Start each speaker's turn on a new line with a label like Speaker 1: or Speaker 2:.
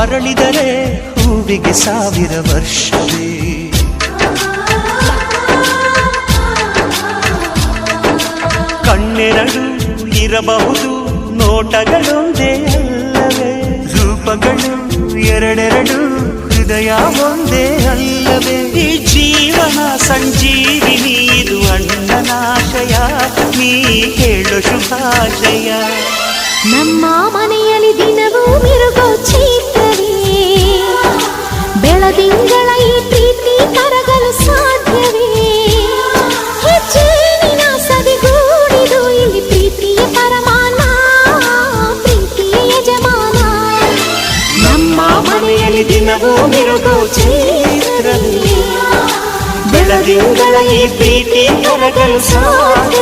Speaker 1: ಅರಳಿದರೆ ಹೂವಿಗೆ 1000 ವರ್ಷವೇ. ಕಣ್ಣೆರಡು ಇರಬಹುದು ನೋಟಗಳೊಂದೇ ಅಲ್ಲವೇ, ರೂಪಗಳು ಎರಡೆರಡು ಹೃದಯ ಒಂದೇ ಅಲ್ಲವೇ. ಈ ಜೀವನ ಸಂಜೀವಿನಿ ಇದು ಅಣ್ಣನಾಶಯ, ನೀ ಹೇಳು ಶುಭಾಶಯ.
Speaker 2: ನಮ್ಮ ಮನೆಯಲ್ಲಿ ದಿನವೂ ಮಿರುಗೋ ಚೈತ್ರವೇ, ಬೆಳದಿಂಗಳ ಈ ಪ್ರೀತಿ ಕರಗಲು ಸಾಧ್ಯವೇ. ಹೆಚ್ಚಿನ ಸವಿಗೂಡಿದು ಇಲ್ಲಿ ಪ್ರೀತಿಯ ಪರಮಾನ, ಪ್ರೀತಿಯ ಯಜಮಾನ.
Speaker 1: ನಮ್ಮ ಮನೆಯಲ್ಲಿ ದಿನವೂ ಮಿರುಗೋ ಚೈತ್ರವೇ, ಬೆಳದಿಂಗಳ ಈ ಪ್ರೀತಿ ಕರಗಲು ಸಾಧ್ಯ.